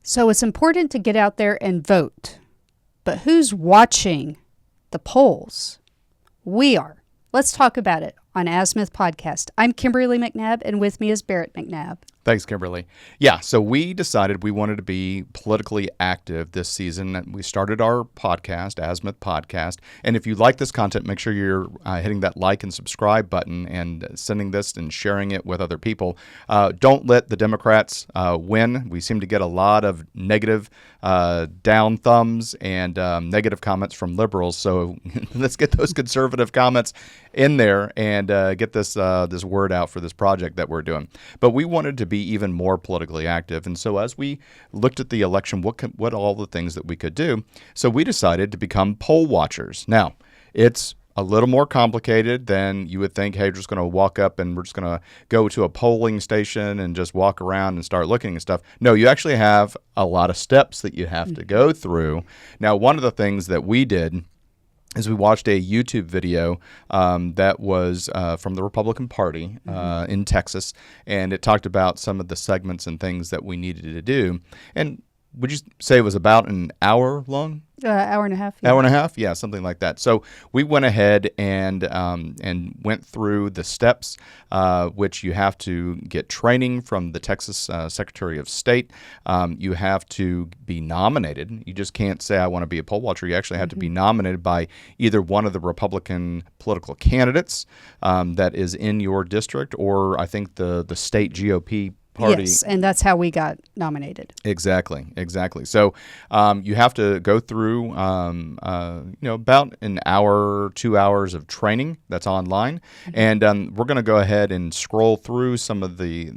So it's important to get out there and vote. But who's watching the polls? We are. Let's talk about it on Azimuth Podcast. I'm Kimberly McNabb, and with me is Barrett McNabb. Thanks, Kimberly. Yeah, so we decided we wanted to be politically active this season. We started our podcast, Azimuth Podcast. And if you like this content, make sure you're hitting that like and subscribe button and sending this and sharing it with other people. Don't let the Democrats win. We seem to get a lot of negative down thumbs and negative comments from liberals. So let's get those conservative comments in there and get this word out for this project that we're doing. But we wanted to be even more politically active. And so as we looked at the election, what all the things that we could do, so we decided to become poll watchers. Now, it's a little more complicated than you would think. Hey, we're just going to walk up and we're just going to go to a polling station and just walk around and start looking at stuff. No, you actually have a lot of steps that you have to go through. Now, one of the things that we did is we watched a YouTube video that was from the Republican Party in Texas, and it talked about some of the segments and things that we needed to do. And would you say it was about an hour long? Hour and a half. Yeah. Hour and a half? Yeah, something like that. So we went ahead and went through the steps, which you have to get training from the Texas Secretary of State. You have to be nominated. You just can't say, I want to be a poll watcher. You actually have to be nominated by either one of the Republican political candidates that is in your district, or I think the state GOP party. Yes, and that's how we got nominated. Exactly. So you have to go through, about an hour, 2 hours of training that's online, and we're going to go ahead and scroll through some of the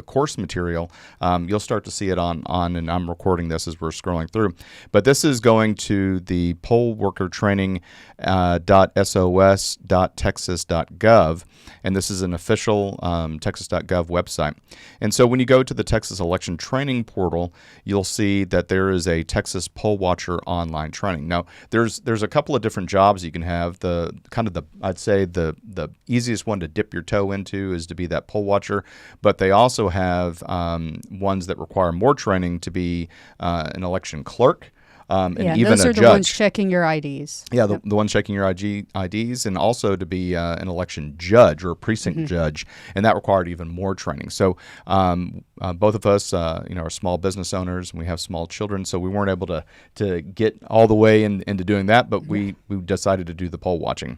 course material. You'll start to see it on, and I'm recording this as we're scrolling through. But this is going to the pollworkertraining.sos.texas.gov, and this is an official texas.gov website. And so when you go to the Texas Election Training Portal, you'll see that there is a Texas Poll Watcher online training. Now, there's a couple of different jobs you can have. I'd say the easiest one to dip your toe into is to be that poll watcher, but they also have ones that require more training to be an election clerk. And even those are a the judge. ones checking your IDs. Yeah, the ones checking your IDs, and also to be an election judge or a precinct judge, and that required even more training. So both of us, are small business owners, and we have small children, so we weren't able to get all the way into doing that, but we decided to do the poll watching.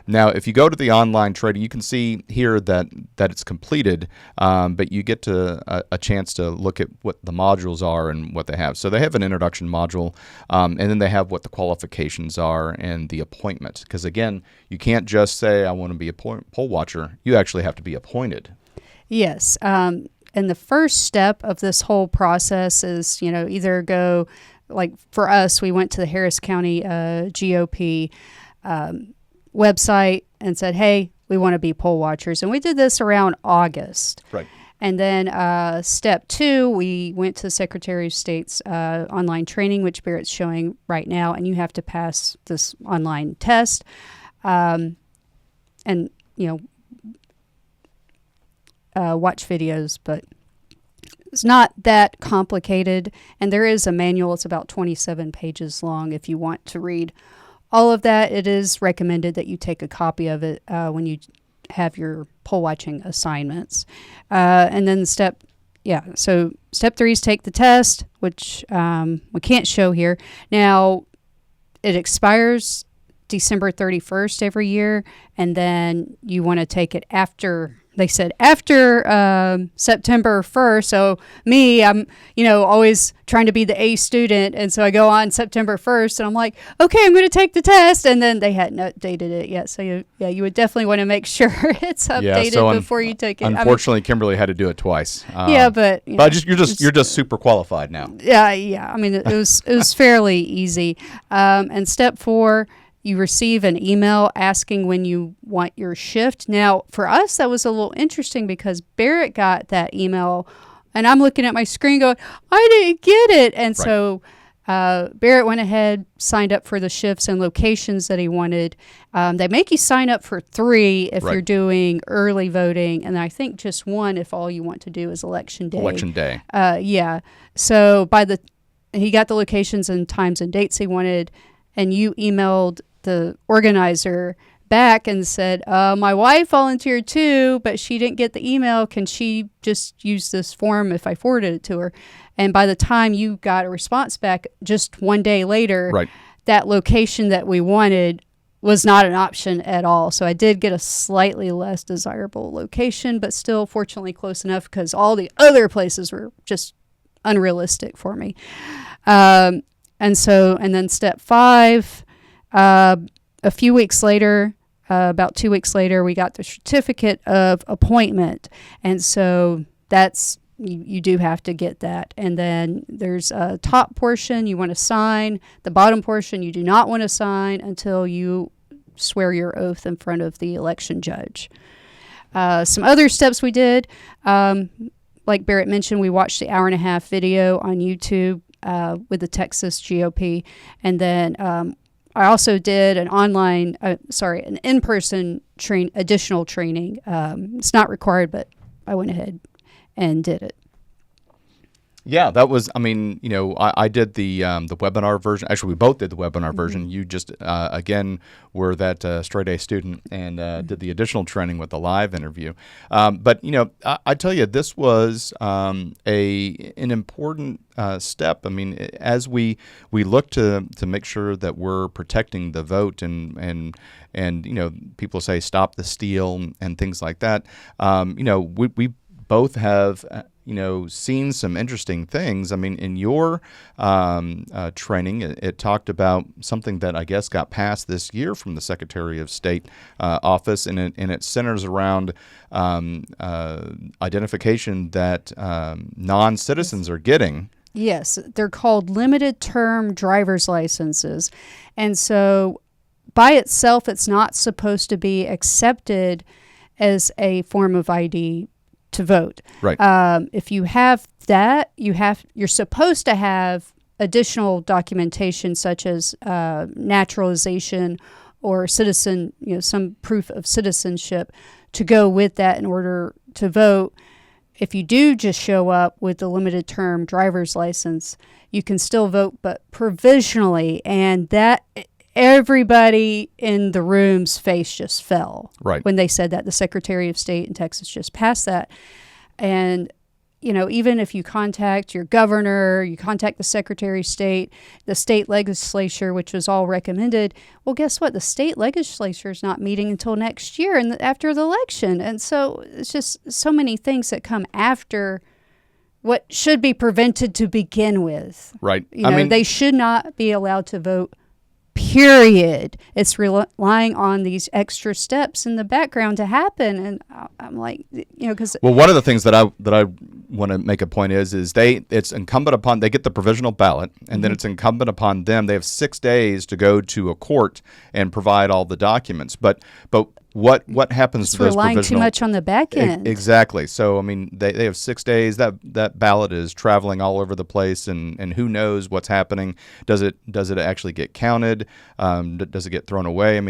Now, if you go to the online training, you can see here that it's completed, but you get a chance to look at what the modules are and what they have. So they have an introduction module, and then they have what the qualifications are and the appointment. Because, again, you can't just say, I want to be a poll watcher. You actually have to be appointed. Yes. And the first step of this whole process is, either go, like for us, we went to the Harris County GOP website and said, hey, we want to be poll watchers. And we did this around August. Right. And then step 2, we went to the Secretary of State's online training, which Barrett's showing right now, and you have to pass this online test. Watch videos, but it's not that complicated. And there is a manual. It's about 27 pages long if you want to read all of that. It is recommended that you take a copy of it when you have your poll watching assignments. And then step 3 is take the test, which we can't show here. Now, it expires December 31st every year, and then you want to take it after September 1st. So me, I'm, always trying to be the A student. And so I go on September 1st and I'm like, okay, I'm going to take the test. And then they hadn't updated it yet. So you would definitely want to make sure it's updated before you take it. Unfortunately, Kimberly had to do it twice. But you're just super qualified now. Yeah. I mean, it was fairly easy. And step 4, you receive an email asking when you want your shift. Now, for us, that was a little interesting because Barrett got that email, and I'm looking at my screen going, I didn't get it. And so Barrett went ahead, signed up for the shifts and locations that he wanted. They make you sign up for 3 if you're doing early voting, and I think just 1 if all you want to do is election day. Election day. Yeah. So he got the locations and times and dates he wanted, and you emailed the organizer back and said, my wife volunteered too, but she didn't get the email. Can she just use this form if I forwarded it to her? And by the time you got a response back just 1 day later, that location that we wanted was not an option at all. So I did get a slightly less desirable location, but still fortunately close enough because all the other places were just unrealistic for me. And then step 5, a few weeks later, about 2 weeks later, we got the certificate of appointment. And so that's, you do have to get that. And then there's a top portion you want to sign. The bottom portion you do not want to sign until you swear your oath in front of the election judge. Some other steps we did, like Barrett mentioned, we watched the 1.5-hour video on YouTube with the Texas GOP. And then I also did an in-person additional training. It's not required, but I went ahead and did it. Yeah, that was, I did the webinar version. Actually, we both did the webinar version. You just, again, were that straight A student and did the additional training with the live interview. But, I tell you, this was an important step. I mean, as we look to make sure that we're protecting the vote and people say stop the steal and things like that, we both have seen some interesting things. I mean, in your training, it talked about something that I guess got passed this year from the Secretary of State office, and it centers around identification that non-citizens are getting. Yes, they're called limited term driver's licenses. And so by itself, it's not supposed to be accepted as a form of ID to vote. Right. If you have that, you're supposed to have additional documentation such as naturalization or citizen, some proof of citizenship to go with that in order to vote. If you do just show up with the limited term driver's license, you can still vote, but provisionally, and that everybody in the room's face just fell when they said that. The Secretary of State in Texas just passed that. And, even if you contact your governor, you contact the Secretary of State, the state legislature, which was all recommended, well, guess what? The state legislature is not meeting until next year and after the election. And so it's just so many things that come after what should be prevented to begin with. Right. They should not be allowed to vote, period. It's relying on these extra steps in the background to happen. And I'm like, because... Well, one of the things that I want to make a point is it's incumbent upon, they get the provisional ballot, and then it's incumbent upon them. They have 6 days to go to a court and provide all the documents. But what happens to those provisional... It's relying too much on the back end. Exactly. So, they have 6 days. That ballot is traveling all over the place, and who knows what's happening. Does it actually get counted? Does it get thrown away?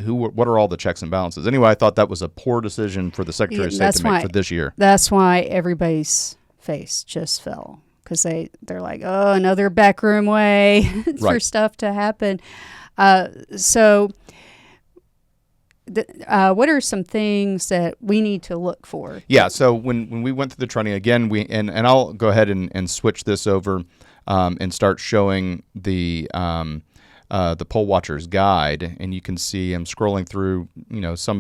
What are all the checks and balances? Anyway, I thought that was a poor decision for the Secretary of State to make for this year. That's why everybody's face just fell, because they're like, oh, another backroom way for stuff to happen. What are some things that we need to look for? Yeah, so when we went through the training, again, and I'll go ahead and switch this over and start showing the poll watcher's guide, and you can see I'm scrolling through,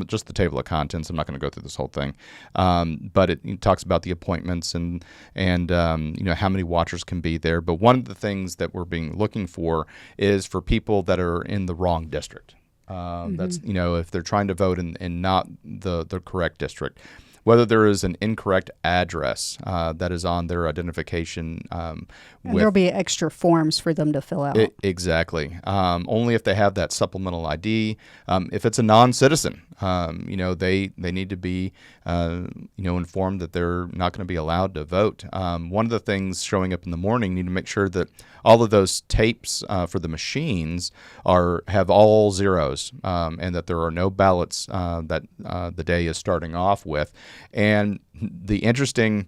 just the table of contents. I'm not going to go through this whole thing, but it talks about the appointments and how many watchers can be there. But one of the things that we're looking for is for people that are in the wrong district. That's if they're trying to vote in not the correct district. whether there is an incorrect address that is on their identification. And there'll be extra forms for them to fill out. Exactly. Only if they have that supplemental ID. If it's a non-citizen, they need to be informed that they're not going to be allowed to vote. One of the things showing up in the morning, need to make sure that all of those tapes for the machines have all zeros, and that there are no ballots that the day is starting off with. And the interesting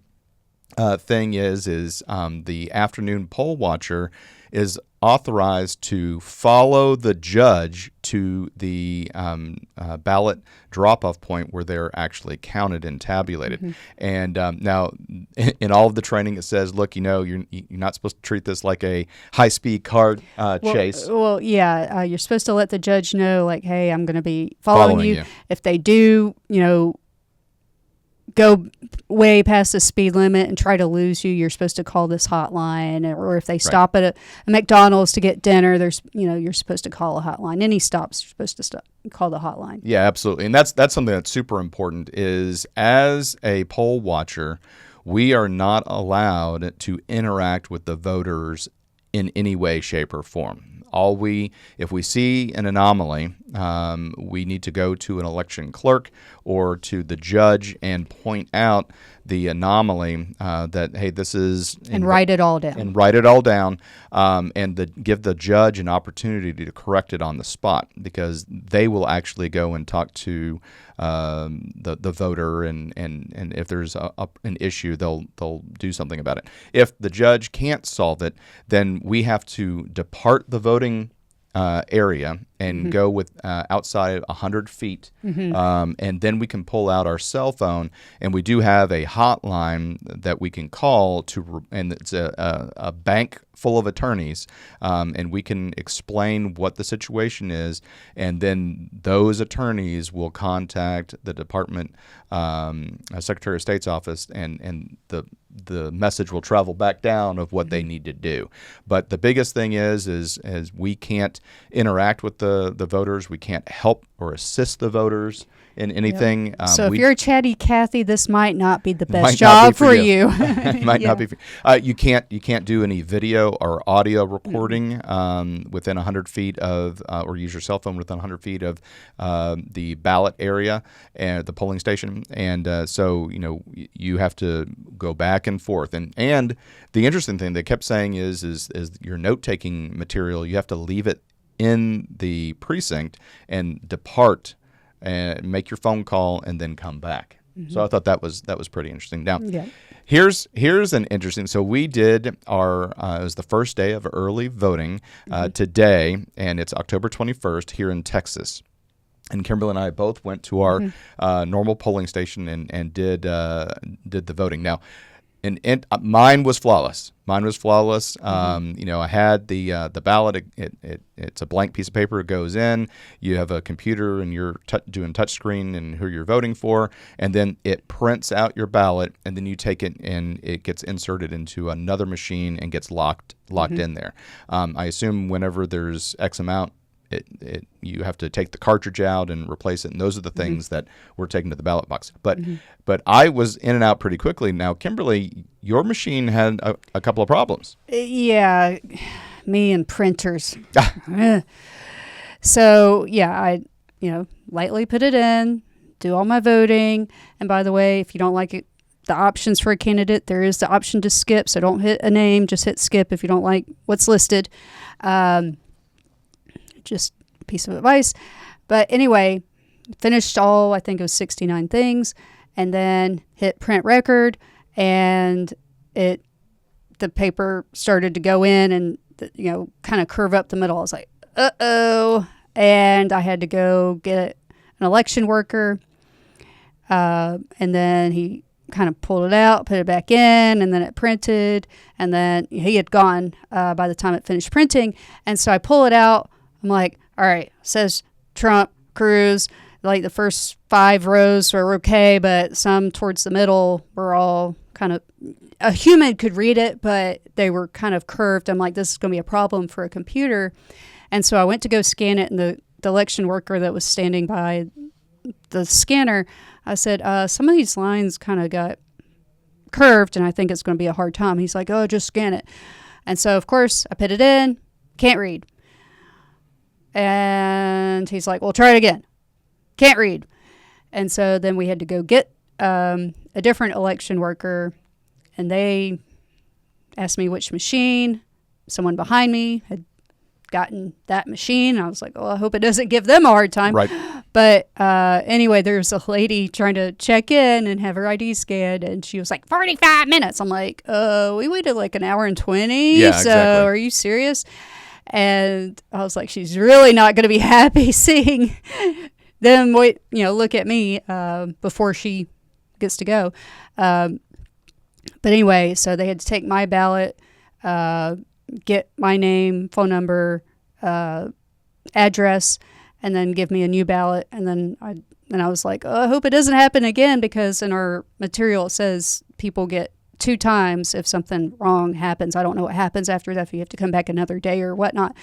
thing is the afternoon poll watcher is authorized to follow the judge to the ballot drop-off point where they're actually counted and tabulated. Mm-hmm. And now, in all of the training, it says, look, you're not supposed to treat this like a high-speed car chase. Well, yeah, you're supposed to let the judge know, like, hey, I'm going to be following you. If they do, go way past the speed limit and try to lose you, you're supposed to call this hotline. Or if they stop at a McDonald's to get dinner, you're supposed to call a hotline. Any stops, you're supposed to call the hotline. Yeah, absolutely. And that's something that's super important is, as a poll watcher, we are not allowed to interact with the voters in any way, shape, or form. If we see an anomaly, we need to go to an election clerk or to the judge and point out the anomaly that, hey, this is... And write it all down. And give the judge an opportunity to correct it on the spot, because they will actually go and talk to the voter, and if there's an issue, they'll do something about it. If the judge can't solve it, then we have to depart the voting area and go with outside 100 feet, and then we can pull out our cell phone, and we do have a hotline that we can call and it's a bank full of attorneys, and we can explain what the situation is, and then those attorneys will contact the Department Secretary of State's office, and the message will travel back down of what they need to do. But the biggest thing is we can't interact with the voters. We can't help or assist the voters in anything. Yep. So if you're a chatty Cathy, this might not be the best job for you. It might not be for you. You can't do any video or audio recording within 100 feet of, or use your cell phone within 100 feet of the ballot area and the polling station. And so you have to go back and forth. And the interesting thing they kept saying is your note-taking material, you have to leave it in the precinct and depart and make your phone call and then come back. So I thought that was pretty interesting. Now, here's an interesting. So we did it was the first day of early voting today, and it's October 21st here in Texas. And Kimberly and I both went to our normal polling station and did the voting. Now, and mine was flawless. I had the ballot. It's a blank piece of paper. It goes in. You have a computer, and you're doing touch screen and who you're voting for, and then it prints out your ballot, and then you take it and it gets inserted into another machine and gets locked in there. I assume whenever there's X amount, you have to take the cartridge out and replace it, and those are the things that were taken to the ballot box. But I was in and out pretty quickly. Now, Kimberly, your machine had a couple of problems. Yeah, me and printers. So I lightly put it in, do all my voting, and by the way, if you don't like it, the options for a candidate, there is the option to skip. So don't hit a name, just hit skip if you don't like what's listed. Just a piece of advice. But anyway, finished all, I think it was 69 things, and then hit print record, and the paper started to go in and, kind of curve up the middle. I was like, uh-oh. And I had to go get an election worker, and then he kind of pulled it out, put it back in, and then it printed, and then he had gone by the time it finished printing. And so I pull it out. I'm like, all right, says Trump, Cruz. Like the first 5 rows were okay, but some towards the middle were all kind of, a human could read it, but they were kind of curved. I'm like, this is going to be a problem for a computer. And so I went to go scan it, and the election worker that was standing by the scanner I said, some of these lines kind of got curved, and I think it's going to be a hard time. He's like, oh, just scan it. And so, of course, I put it in, can't read. And he's like, well, try it again. Can't read. And so then we had to go get a different election worker, and they asked me which machine. Someone behind me had gotten that machine. I was like, oh, I hope it doesn't give them a hard time. Right. But anyway, there's a lady trying to check in and have her ID scanned, and she was like, 45 minutes. I'm like, we waited like an hour and 20. Yeah, so exactly. Are you serious? And I was like, she's really not going to be happy seeing them look at me before she gets to go. But anyway, so they had to take my ballot, get my name, phone number, address, and then give me a new ballot. And then I was like, oh, I hope it doesn't happen again, because in our material it says people get 2 times if something wrong happens. I don't know what happens after that, if you have to come back another day or whatnot.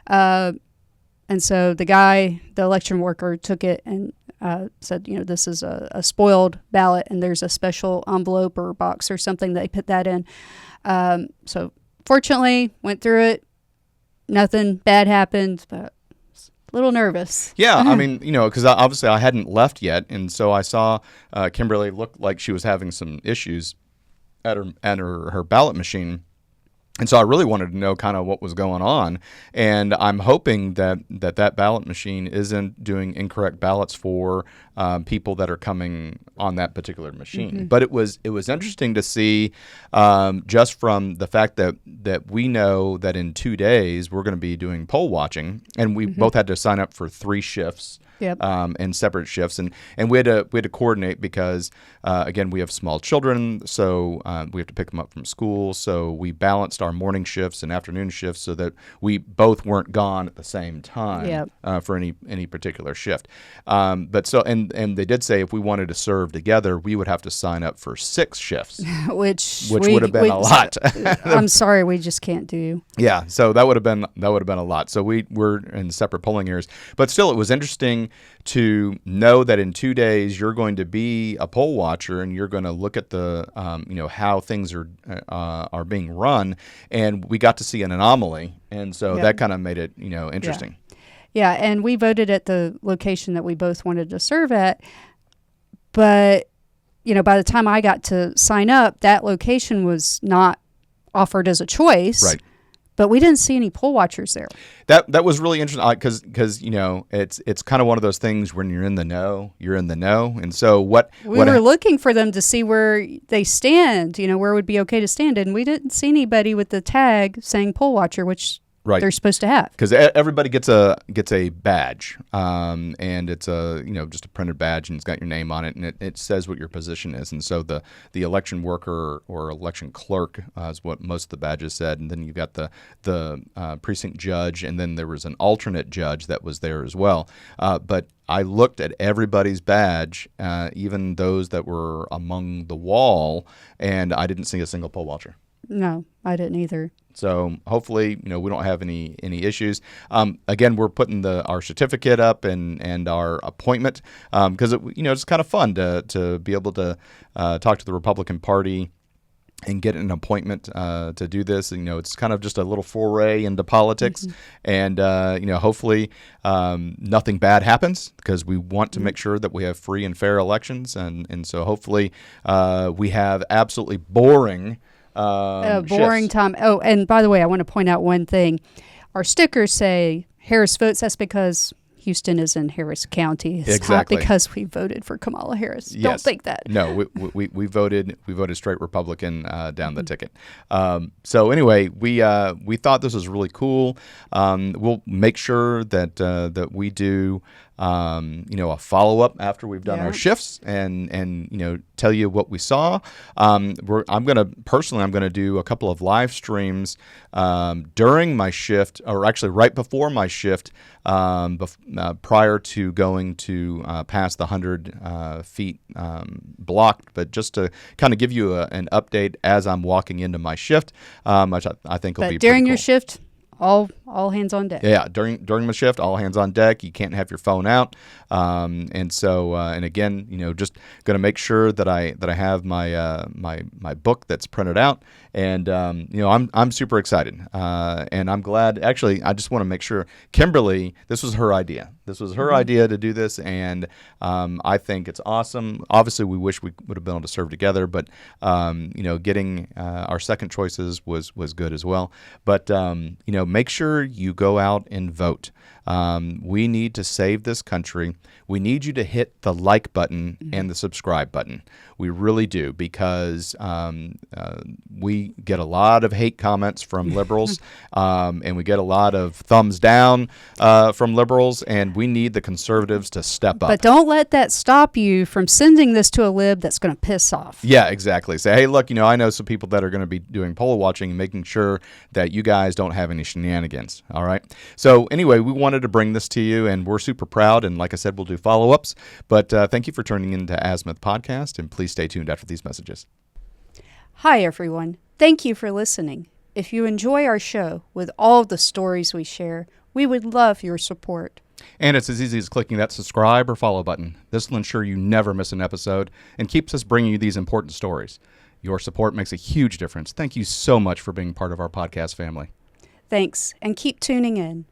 And so the election worker, took it and said, this is a spoiled ballot, and there's a special envelope or box or something they put that in. So fortunately, went through it. Nothing bad happened, but a little nervous. Yeah, I mean, because obviously I hadn't left yet, and so I saw Kimberly look like she was having some issues at her ballot machine. And so I really wanted to know kind of what was going on. And I'm hoping that ballot machine isn't doing incorrect ballots for people that are coming on that particular machine. Mm-hmm. But it was interesting to see, just from the fact that we know that in 2 days we're going to be doing poll watching, and we both had to sign up for 3 shifts. Yep. And separate shifts, and we had to coordinate because again, we have small children, so we have to pick them up from school. So we balanced our morning shifts and afternoon shifts so that we both weren't gone at the same time. Yep. For any particular shift. But so and they did say if we wanted to serve together, we would have to sign up for 6 shifts, which would have been a lot. I'm sorry, we just can't do. Yeah, so that would have been a lot. So we were in separate polling areas, but still, it was interesting to know that in 2 days you're going to be a poll watcher and you're going to look at the how things are being run, and we got to see an anomaly, and so that kind of made it interesting. Yeah, and we voted at the location that we both wanted to serve at, but by the time I got to sign up, that location was not offered as a choice. Right. But we didn't see any poll watchers there. That was really interesting because it's kind of one of those things when you're in the know, and so we were looking for them to see where they stand, where it would be okay to stand, and we didn't see anybody with the tag saying poll watcher, which they're supposed to have. Because everybody gets a badge, and it's just a printed badge, and it's got your name on it, and it says what your position is. And so the election worker or election clerk is what most of the badges said, and then you've got the precinct judge, and then there was an alternate judge that was there as well. But I looked at everybody's badge, even those that were among the wall, and I didn't see a single poll watcher. No, I didn't either. So hopefully, we don't have any issues. Again, we're putting our certificate up and our appointment because it's kind of fun to be able to talk to the Republican Party and get an appointment to do this. It's kind of just a little foray into politics, and hopefully nothing bad happens, because we want to make sure that we have free and fair elections, and so hopefully we have absolutely boring. Boring time. Oh, and by the way, I want to point out one thing. Our stickers say Harris votes. That's because Houston is in Harris County. It's not because we voted for Kamala Harris. Yes. Don't think that. No, we voted straight Republican down the ticket. So anyway, we thought this was really cool. We'll make sure that we do a follow-up after we've done our shifts and tell you what we saw. I'm going to do a couple of live streams during my shift, or actually right before my shift, prior to going to pass the 100 feet blocked, but just to kind of give you an update as I'm walking into my shift, which I think will be during pretty your cool. shift, all hands on deck. Yeah, during the shift, all hands on deck. You can't have your phone out, and so and again, just going to make sure that I have my my book that's printed out, and I'm super excited, and I'm glad. Actually, I just want to make sure Kimberly, this was her idea. This was her idea to do this, and I think it's awesome. Obviously, we wish we would have been able to serve together, but getting our second choices was good as well. But make sure you go out and vote. We need to save this country. We need you to hit the like button and the subscribe button. We really do, because we get a lot of hate comments from liberals, and we get a lot of thumbs down from liberals, and we need the conservatives to step up. But don't let that stop you from sending this to a lib that's going to piss off. Yeah, exactly. Say, hey, look, I know some people that are going to be doing poll watching and making sure that you guys don't have any shenanigans. All right. So anyway, we wanted to bring this to you, and we're super proud. And like I said, we'll do follow-ups. But thank you for tuning into Azimuth Podcast, and please stay tuned after these messages. Hi, everyone. Thank you for listening. If you enjoy our show with all the stories we share, we would love your support. And it's as easy as clicking that subscribe or follow button. This will ensure you never miss an episode and keeps us bringing you these important stories. Your support makes a huge difference. Thank you so much for being part of our podcast family. Thanks, and keep tuning in.